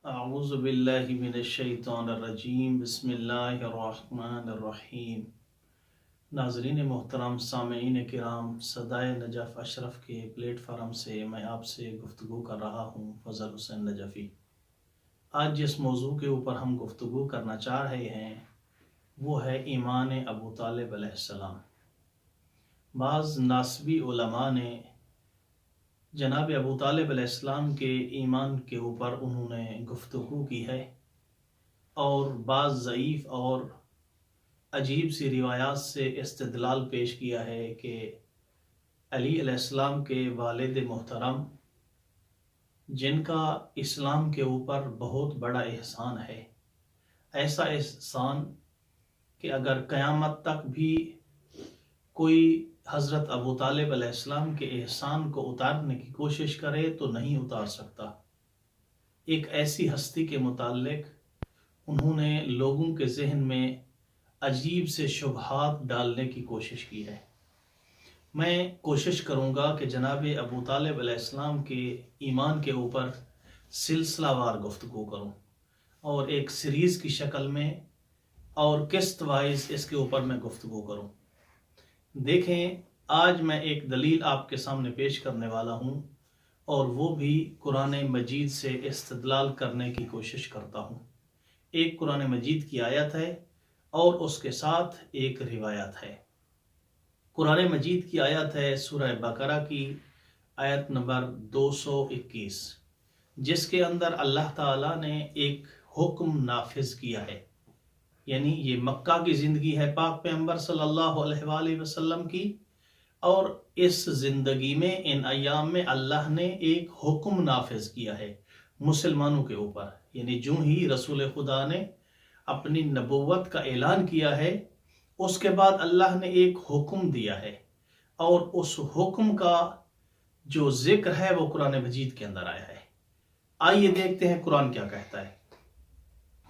اعوذ باللہ من الشیطان الرجیم بسم اللہ الرحمن الرحیم۔ ناظرین محترم، سامعین کرام، صدائے نجف اشرف کے پلیٹ فارم سے میں آپ سے گفتگو کر رہا ہوں، فضل حسین نجفی۔ آج جس موضوع کے اوپر ہم گفتگو کرنا چاہ رہے ہیں وہ ہے ایمان ابو طالب علیہ السلام۔ بعض ناسبی علماء نے جناب ابو طالب علیہ السلام کے ایمان کے اوپر انہوں نے گفتگو کی ہے، اور بعض ضعیف اور عجیب سی روایات سے استدلال پیش کیا ہے کہ علی علیہ السلام کے والد محترم، جن کا اسلام کے اوپر بہت بڑا احسان ہے، ایسا احسان کہ اگر قیامت تک بھی کوئی حضرت ابو طالب علیہ السلام کے احسان کو اتارنے کی کوشش کرے تو نہیں اتار سکتا۔ ایک ایسی ہستی کے متعلق انہوں نے لوگوں کے ذہن میں عجیب سے شبہات ڈالنے کی کوشش کی ہے۔ میں کوشش کروں گا کہ جناب ابو طالب علیہ السلام کے ایمان کے اوپر سلسلہ وار گفتگو کروں، اور ایک سیریز کی شکل میں اور قسط وائز اس کے اوپر میں گفتگو کروں۔ دیکھیں، آج میں ایک دلیل آپ کے سامنے پیش کرنے والا ہوں، اور وہ بھی قرآن مجید سے استدلال کرنے کی کوشش کرتا ہوں۔ ایک قرآن مجید کی آیت ہے اور اس کے ساتھ ایک روایت ہے۔ قرآن مجید کی آیت ہے سورہ بقرہ کی آیت نمبر 221، جس کے اندر اللہ تعالیٰ نے ایک حکم نافذ کیا ہے۔ یعنی یہ مکہ کی زندگی ہے پاک پیغمبر صلی اللہ علیہ وآلہ وسلم کی، اور اس زندگی میں ان ایام میں اللہ نے ایک حکم نافذ کیا ہے مسلمانوں کے اوپر۔ یعنی جو ہی رسول خدا نے اپنی نبوت کا اعلان کیا ہے، اس کے بعد اللہ نے ایک حکم دیا ہے، اور اس حکم کا جو ذکر ہے وہ قرآن مجید کے اندر آیا ہے۔ آئیے دیکھتے ہیں قرآن کیا کہتا ہے۔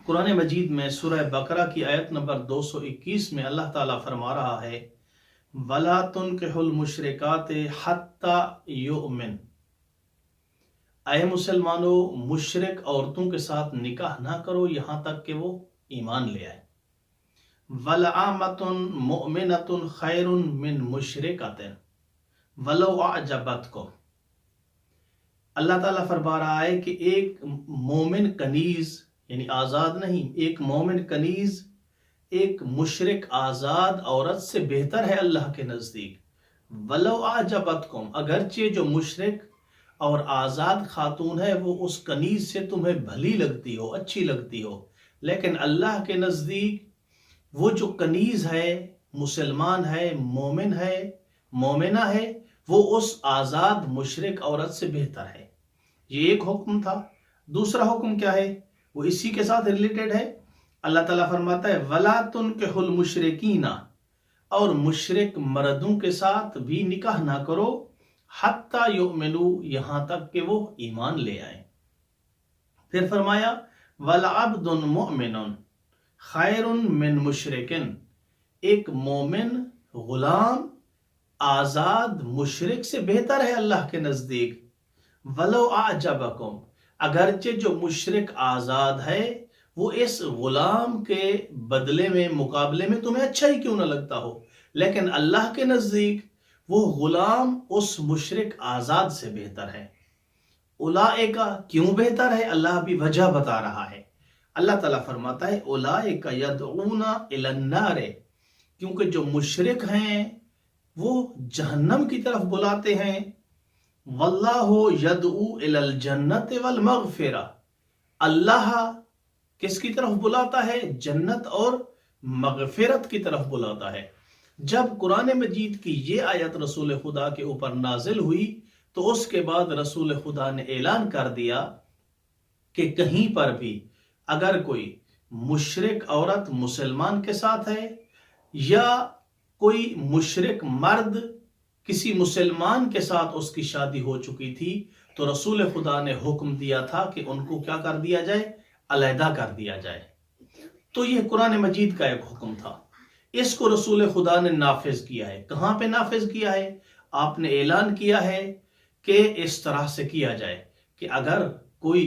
قرآن مجید میں سورہ بقرہ کی آیت نمبر 221 میں اللہ تعالیٰ فرما رہا ہے، وَلَا تُنْكِحُ الْمُشْرِكَاتِ حَتَّى يُؤْمِنْ۔ اے مسلمانوں، مشرک عورتوں کے ساتھ نکاح نہ کرو یہاں تک کہ وہ ایمان لے آئے۔ وَلَعَامَةٌ مُؤْمِنَةٌ خَيْرٌ مِّن مُشْرِكَةٍ وَلَوْ أَعْجَبَتْكُمْ۔ اللہ تعالیٰ فرما رہا ہے کہ ایک مومن کنیز، یعنی آزاد نہیں، ایک مومن کنیز ایک مشرک آزاد عورت سے بہتر ہے اللہ کے نزدیک۔ وَلَوْ أَعْجَبَتْكُمْ، اگرچہ جو مشرک اور آزاد خاتون ہے وہ اس کنیز سے تمہیں بھلی لگتی ہو، اچھی لگتی ہو، لیکن اللہ کے نزدیک وہ جو کنیز ہے، مسلمان ہے، مومن ہے، مومنہ ہے، وہ اس آزاد مشرک عورت سے بہتر ہے۔ یہ ایک حکم تھا۔ دوسرا حکم کیا ہے؟ وہ اسی کے ساتھ ریلیٹڈ ہے۔ اللہ تعالیٰ فرماتا ہے وَلَا تُنْكِحُ الْمُشْرِكِينَ، اور مشرک مردوں کے ساتھ بھی نکاح نہ کرو، حَتَّى يُؤْمِنُوا، یہاں تک کہ وہ ایمان لے آئیں۔ پھر فرمایا وَلَعَبْدٌ مُؤْمِنٌ خَيْرٌ مِّن مُشْرِكٍ، ایک مومن غلام آزاد مشرک سے بہتر ہے اللہ کے نزدیک۔ وَلَوْ أَعْجَبَكُمْ، اگرچہ جو مشرک آزاد ہے وہ اس غلام کے بدلے میں، مقابلے میں تمہیں اچھا ہی کیوں نہ لگتا ہو، لیکن اللہ کے نزدیک وہ غلام اس مشرک آزاد سے بہتر ہے۔ اولئک، کیوں بہتر ہے؟ اللہ بھی وجہ بتا رہا ہے۔ اللہ تعالیٰ فرماتا ہے اولئک یدعون الی النار، کیونکہ جو مشرک ہیں وہ جہنم کی طرف بلاتے ہیں۔ واللہ یدعو الی الجنت والمغفرہ، اللہ کس کی طرف بلاتا ہے؟ جنت اور مغفرت کی طرف بلاتا ہے۔ جب قرآن مجید کی یہ آیت رسول خدا کے اوپر نازل ہوئی تو اس کے بعد رسول خدا نے اعلان کر دیا کہ کہیں پر بھی اگر کوئی مشرک عورت مسلمان کے ساتھ ہے، یا کوئی مشرک مرد کسی مسلمان کے ساتھ اس کی شادی ہو چکی تھی، تو رسول خدا نے حکم دیا تھا کہ ان کو کیا کر دیا جائے؟ علیحدہ کر دیا جائے۔ تو یہ قرآن مجید کا ایک حکم تھا، اس کو رسول خدا نے نافذ کیا ہے۔ کہاں پہ نافذ کیا ہے؟ آپ نے اعلان کیا ہے کہ اس طرح سے کیا جائے کہ اگر کوئی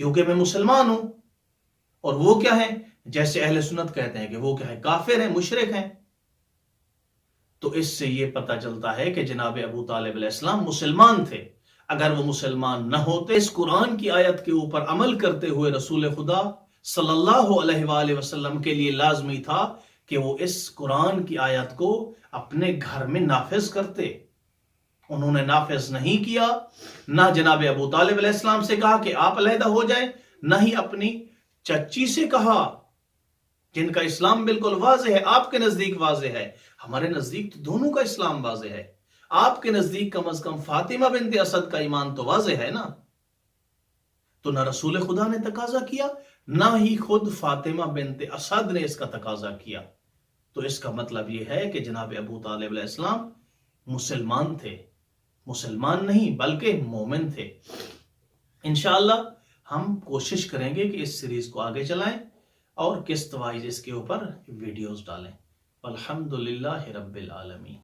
کیونکہ میں مسلمان ہوں. اور وہ کیا ہے؟ جیسے اہل سنت کہتے ہیں کہ وہ کیا ہے؟ کافر ہیں، مشرک ہیں. تو اس سے یہ پتہ چلتا ہے کہ جناب ابو طالب علیہ السلام مسلمان تھے. اگر وہ مسلمان نہ ہوتے، اس قرآن کی آیت کے اوپر عمل کرتے ہوئے رسول خدا صلی اللہ علیہ وآلہ وسلم کے لیے لازمی تھا کہ وہ اس قرآن کی آیت کو اپنے گھر میں نافذ کرتے. انہوں نے نافذ نہیں کیا. نہ جناب ابو طالب علیہ السلام سے کہا کہ آپ علیحدہ ہو جائیں، نہ ہی اپنی چچی سے کہا جن کا اسلام بالکل واضح ہے. آپ کے نزدیک واضح ہے، ہمارے نزدیک تو دونوں کا اسلام واضح ہے. آپ کے نزدیک کم از کم فاطمہ بنت اسد کا ایمان تو واضح ہے نا. تو نہ رسول خدا نے تقاضا کیا، نہ ہی خود فاطمہ بنت اسد نے اس کا تقاضا کیا. تو اس کا مطلب یہ ہے کہ جناب ابو طالب علیہ السلام مسلمان تھے. مسلمان نہیں بلکہ مومن تھے. انشاءاللہ ہم کوشش کریں گے کہ اس سیریز کو آگے چلائیں اور قسط وائز اس کے اوپر ویڈیوز ڈالیں. الحمدللہ رب العالمین.